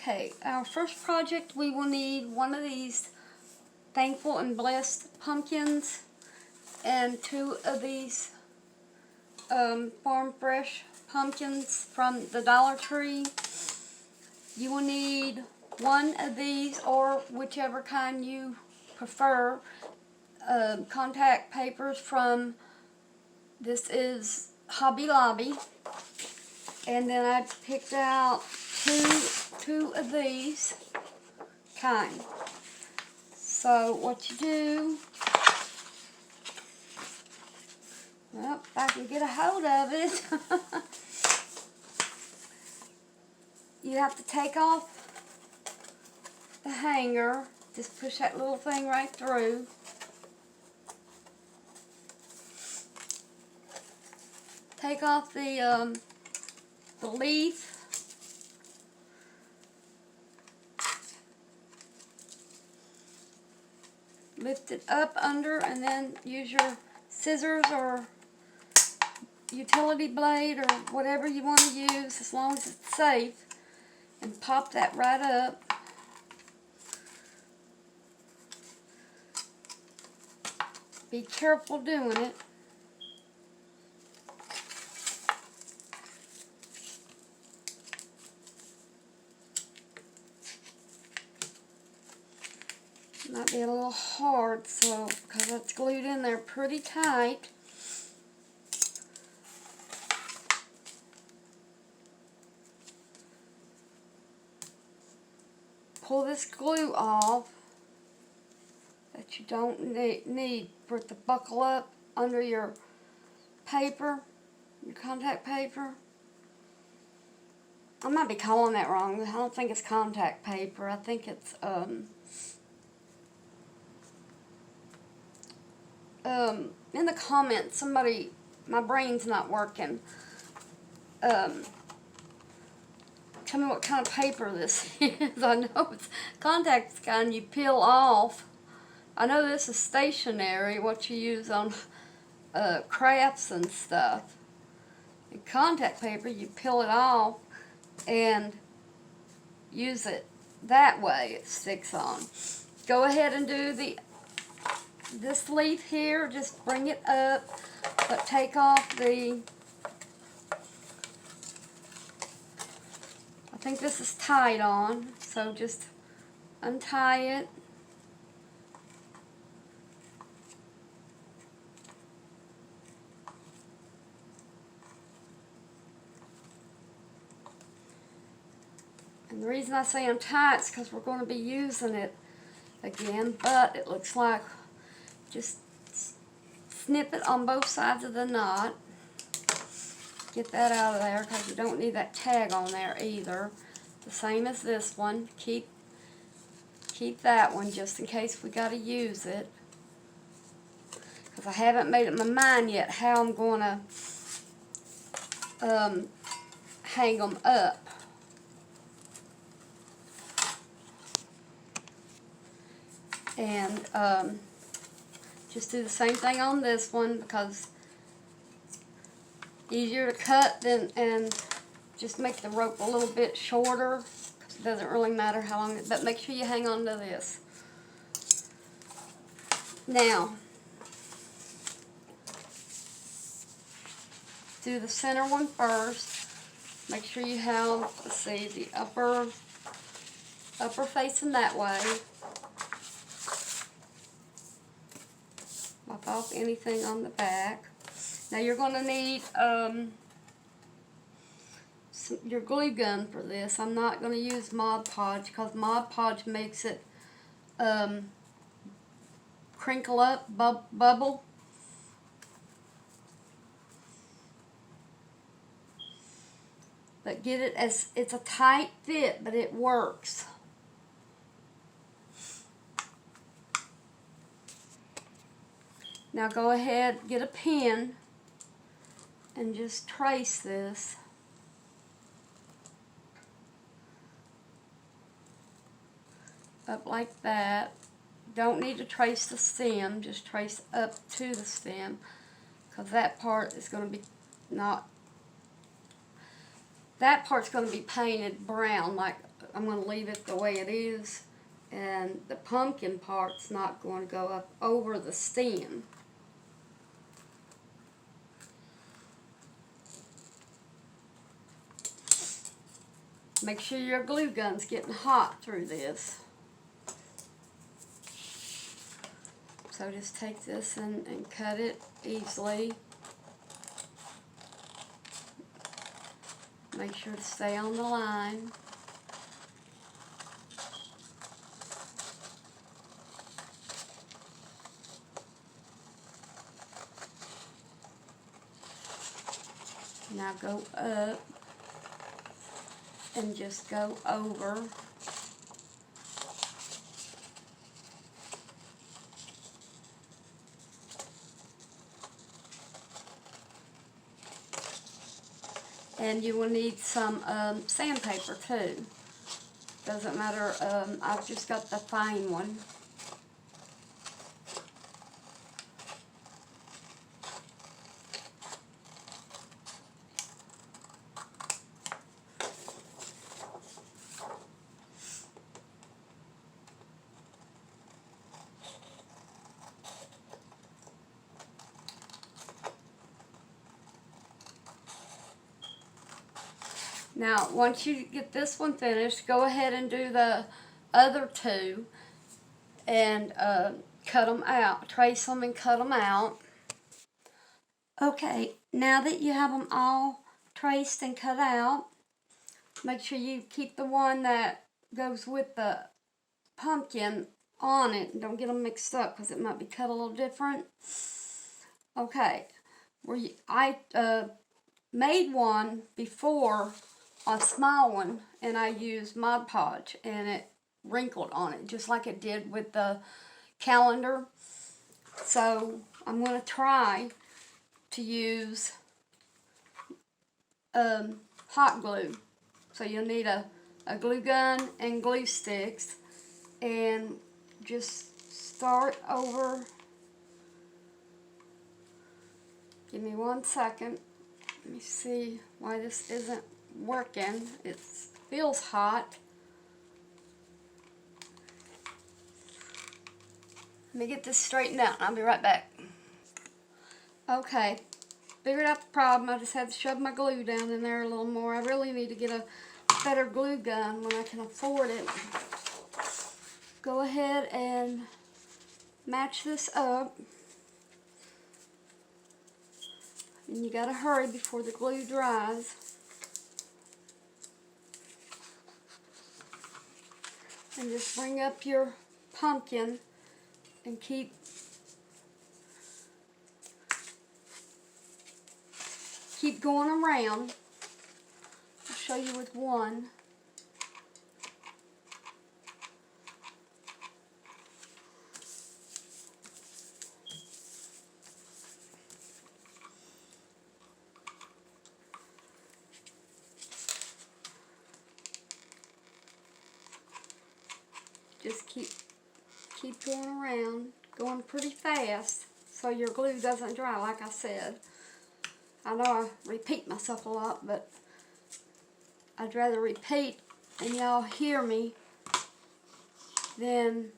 Okay, our first project, we will need one of these Thankful and Blessed pumpkins and two of these Farm Fresh pumpkins from the Dollar Tree. You will need one of these, or whichever kind you prefer, contact papers from, this is Hobby Lobby. And then I picked out two of these kind. So what you do, well, if I can get a hold of it, you have to take off the hanger. Just push that little thing right through. Take off the leaf. Lift it up under, and then use your scissors or utility blade or whatever you want to use, as long as it's safe, and pop that right up. Be careful doing it. Might be a little hard, so because it's glued in there pretty tight. Pull this glue off that you don't need for it to buckle up under your paper, your contact paper. I might be calling that wrong. I don't think it's contact paper. I think it's in the comments, somebody, my brain's not working. Tell me what kind of paper this is. I know it's contact kind you peel off. I know this is stationery, what you use on crafts and stuff. And contact paper, you peel it off and use it that way. It sticks on. Go ahead and do this leaf here, just bring it up, but take off the, I think this is tied on, so just untie it. And the reason I say untie it is because we're going to be using it again, but it looks like just snip it on both sides of the knot. Get that out of there because you don't need that tag on there either. The same as this one. Keep that one just in case we got to use it. Because I haven't made up my mind yet how I'm going to hang them up. And just do the same thing on this one because easier to cut and just make the rope a little bit shorter. It doesn't really matter how long, but make sure you hang on to this. Now, do the center one first. Make sure you have, let's see, the upper facing that way. Wipe off anything on the back. Now you're going to need your glue gun for this. I'm not going to use Mod Podge because Mod Podge makes it crinkle up, bubble. But get it as, it's a tight fit, but it works. Now go ahead, get a pen, and just trace this. Up like that. Don't need to trace the stem, just trace up to the stem, because that part is going to be that part's going to be painted brown, like I'm going to leave it the way it is, and the pumpkin part's not going to go up over the stem. Make sure your glue gun's getting hot through this. So just take this and cut it easily. Make sure to stay on the line. Now go up and just go over. And you will need some sandpaper too. Doesn't matter, I've just got the fine one. Now, once you get this one finished, go ahead and do the other two and cut them out. Trace them and cut them out. Okay, now that you have them all traced and cut out, make sure you keep the one that goes with the pumpkin on it. Don't get them mixed up because it might be cut a little different. Okay, I made one before, a small one, and I used Mod Podge, and it wrinkled on it just like it did with the calendar. So I'm going to try to use hot glue. So you'll need a glue gun and glue sticks, and just start over. Give me 1 second. Let me see why this isn't working. It feels hot. Let me get this straightened out and I'll be right back. Okay, figured out the problem. I just had to shove my glue down in there a little more. I really need to get a better glue gun when I can afford it. Go ahead and match this up. And you gotta hurry before the glue dries. And just bring up your pumpkin and keep going around. I'll show you with one. Just keep going around, going pretty fast so your glue doesn't dry, like I said. I know I repeat myself a lot, but I'd rather repeat and y'all hear me than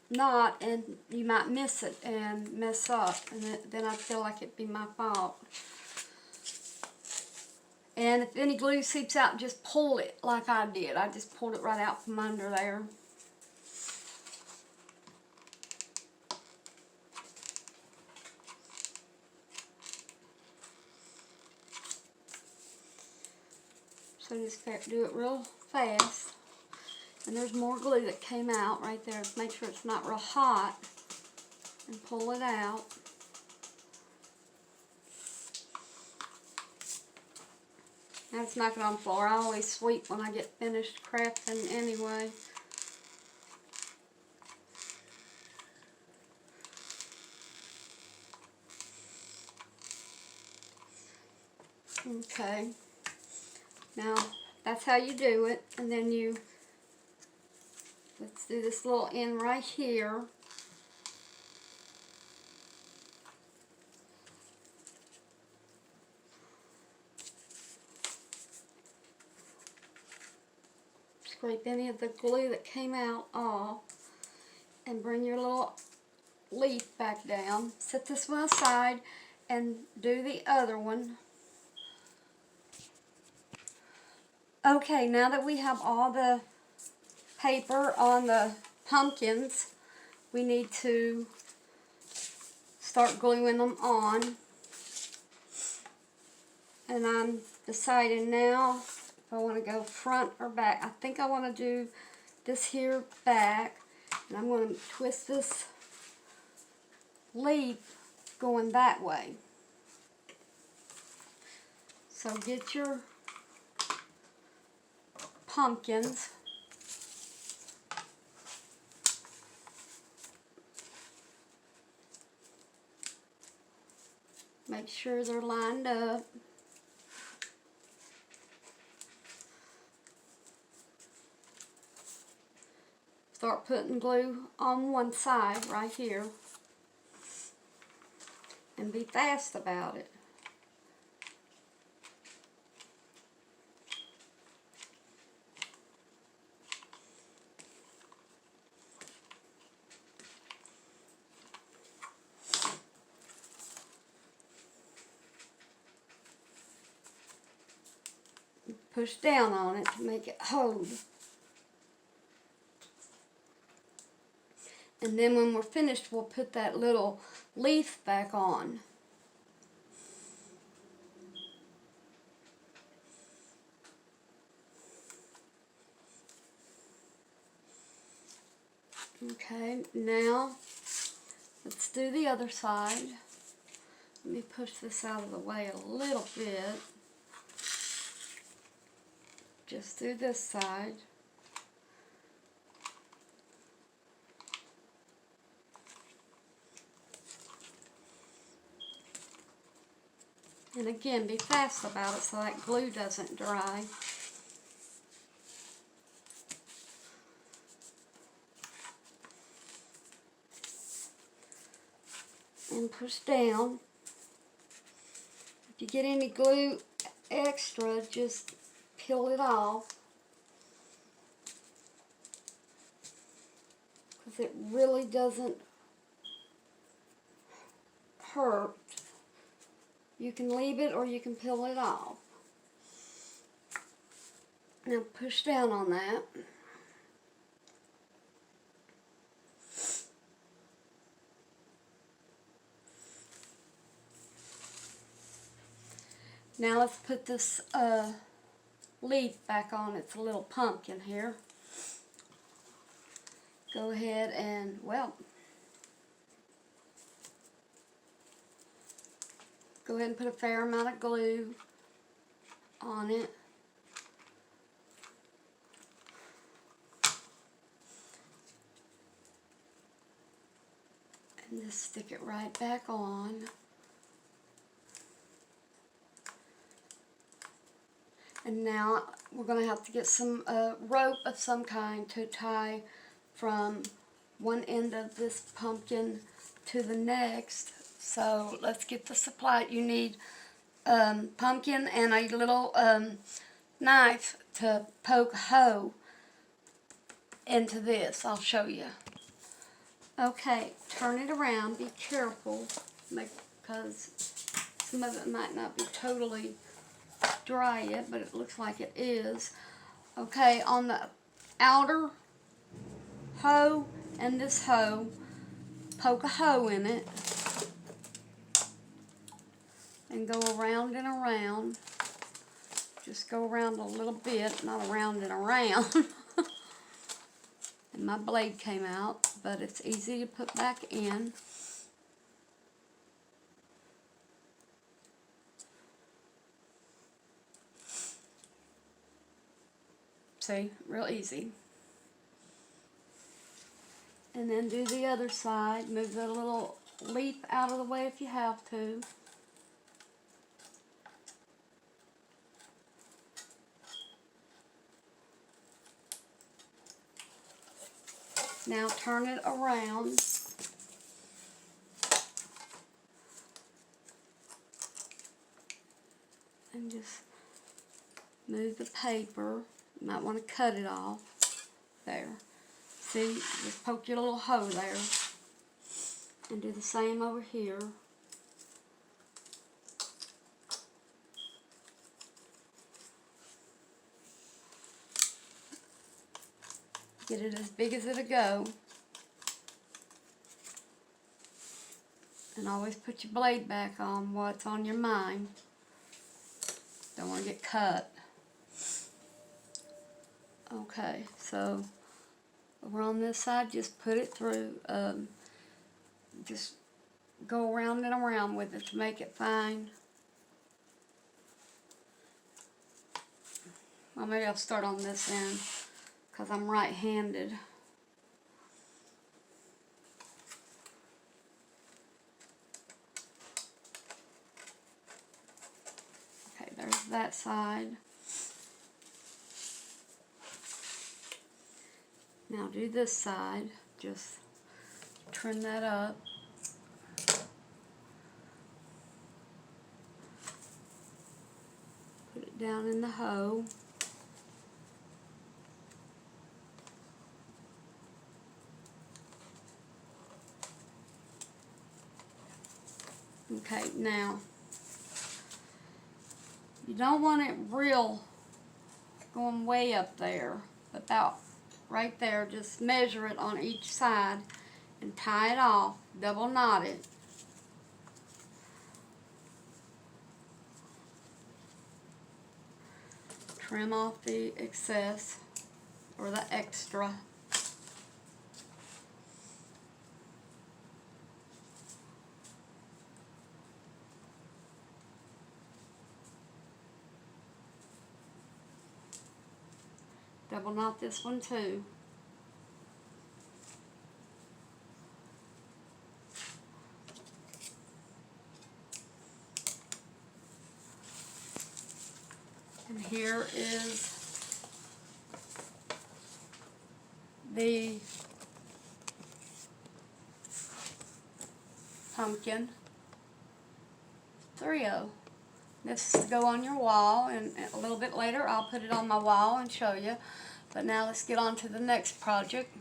not, and you might miss it and mess up, and then I feel like it'd be my fault. And if any glue seeps out, just pull it like I did. I just pulled it right out from under there. So just do it real fast. And there's more glue that came out right there. Make sure it's not real hot and pull it out. Now smack it on the floor. I always sweep when I get finished crafting anyway. Okay. Now, that's how you do it. And then let's do this little end right here. scrape any of the glue that came out off and bring your little leaf back down. Set this one aside and do the other one. Okay, now that we have all the paper on the pumpkins, we need to start gluing them on. And I'm deciding now if I want to go front or back. I think I want to do this here back, and I'm going to twist this leaf going that way. So get your pumpkins. Make sure they're lined up. Start putting glue on one side right here. And be fast about it. Push down on it to make it hold. And then when we're finished, we'll put that little leaf back on. Okay, now let's do the other side. Let me push this out of the way a little bit. Just do this side. And again, be fast about it so that glue doesn't dry. And push down. If you get any glue extra, just peel it off. Because it really doesn't hurt. You can leave it or you can peel it off. Now push down on that. Now let's put this leaf back on its little pumpkin here. Go ahead and, well, go ahead and put a fair amount of glue on it. And just stick it right back on. And now we're going to have to get some rope of some kind to tie from one end of this pumpkin to the next. So let's get the supply. You need pumpkin and a little knife to poke a hole into this. I'll show you. Okay, turn it around. Be careful because some of it might not be totally dry yet, but it looks like it is. Okay, on the outer hoe and this hoe, poke a hole in it and go around and around. Just go around a little bit, not around and around. And my blade came out, but it's easy to put back in. See, real easy. And then do the other side. Move the little leaf out of the way if you have to. Now turn it around. And just move the paper. You might want to cut it off. There. See, just poke your little hole there. And do the same over here. Get it as big as it'll go. And always put your blade back on while it's on your mind. Don't want to get cut. Okay, so over on this side, just put it through. Just go around and around with it to make it fine. Well, maybe I'll start on this end because I'm right-handed. Okay, there's that side. Now do this side. Just trim that up. Put it down in the hoe. Okay, now, you don't want it real going way up there, but about right there, just measure it on each side and tie it off, double knot it. Trim off the excess or the extra. Double knot this one too. And here is the pumpkin. 3-0. This is to go on your wall, and a little bit later I'll put it on my wall and show you. But now let's get on to the next project.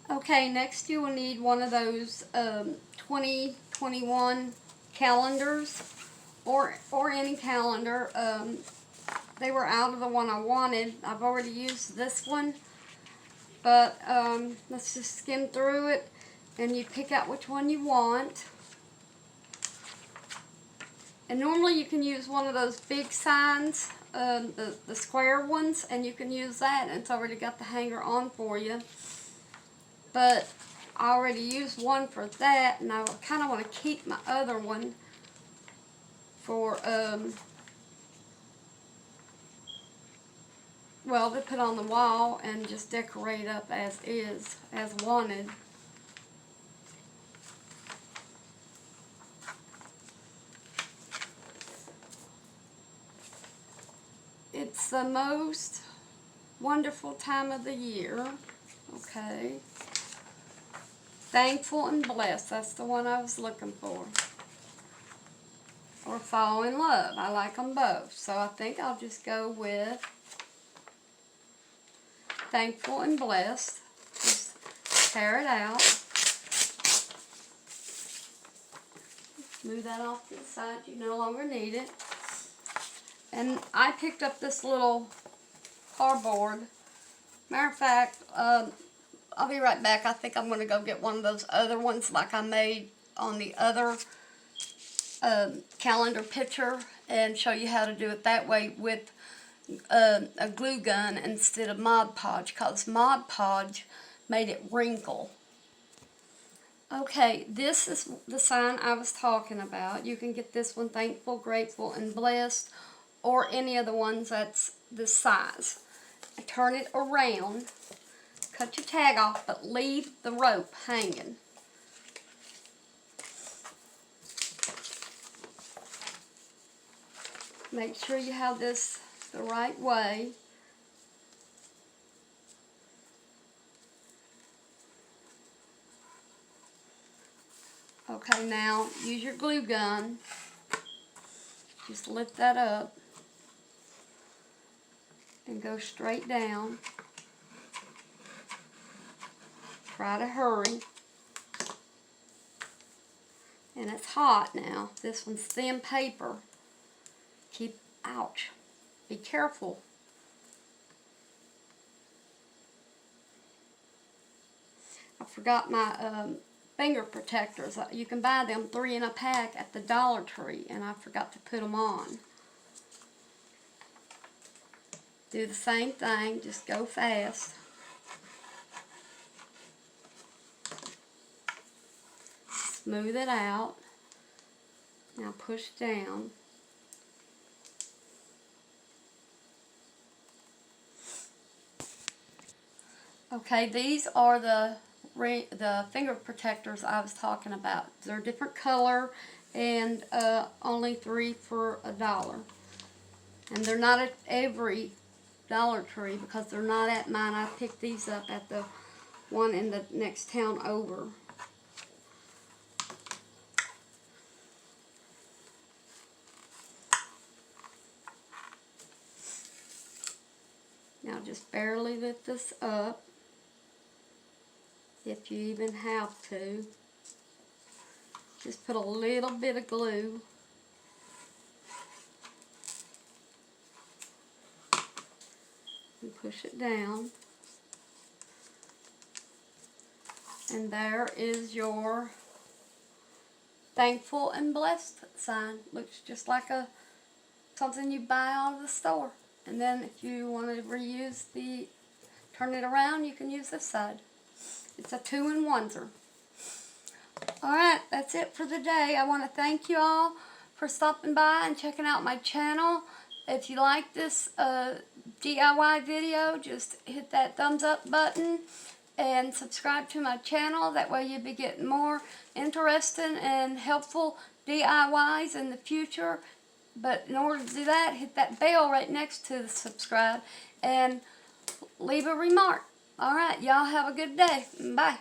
Okay, next you will need one of those 2021 calendars, or any calendar. They were out of the one I wanted. I've already used this one, but let's just skim through it, and you pick out which one you want. And normally you can use one of those big signs, the square ones, and you can use that, and it's already got the hanger on for you. But I already used one for that, and I kind of want to keep my other one for, well, to put on the wall and just decorate up as is, as wanted. It's the most wonderful time of the year. Okay. Thankful and blessed. That's the one I was looking for. Or fall in love. I like them both. So I think I'll just go with thankful and blessed. Just tear it out. Move that off to the side. You no longer need it. And I picked up this little cardboard. Matter of fact, I'll be right back. I think I'm going to go get one of those other ones like I made on the other calendar picture and show you how to do it that way with a glue gun instead of Mod Podge, because Mod Podge made it wrinkle. Okay, this is the sign I was talking about. You can get this one, Thankful, Grateful, and Blessed, or any of the ones that's this size. Turn it around, cut your tag off, but leave the rope hanging. Make sure you have this the right way. Okay, now use your glue gun. Just lift that up and go straight down. try to hurry. And it's hot now. This one's thin paper. Ouch. Be careful. I forgot my finger protectors. You can buy them 3 in a pack at the Dollar Tree, and I forgot to put them on. Do the same thing, just go fast. Smooth it out. Now push down. Okay, these are the finger protectors I was talking about. They're a different color and only 3 for $1. And they're not at every Dollar Tree because they're not at mine. I picked these up at the one in the next town over. Now just barely lift this up, if you even have to. Just put a little bit of glue. And push it down. And there is your thankful and blessed sign. Looks just like something you buy out of the store. And then if you want to reuse turn it around, you can use this side. It's a 2-in-1-er. Alright, that's it for the day. I want to thank you all for stopping by and checking out my channel. If you like this DIY video, just hit that thumbs up button and subscribe to my channel. That way you'll be getting more interesting and helpful DIYs in the future. But in order to do that, hit that bell right next to the subscribe and leave a remark. Alright, y'all have a good day. Bye.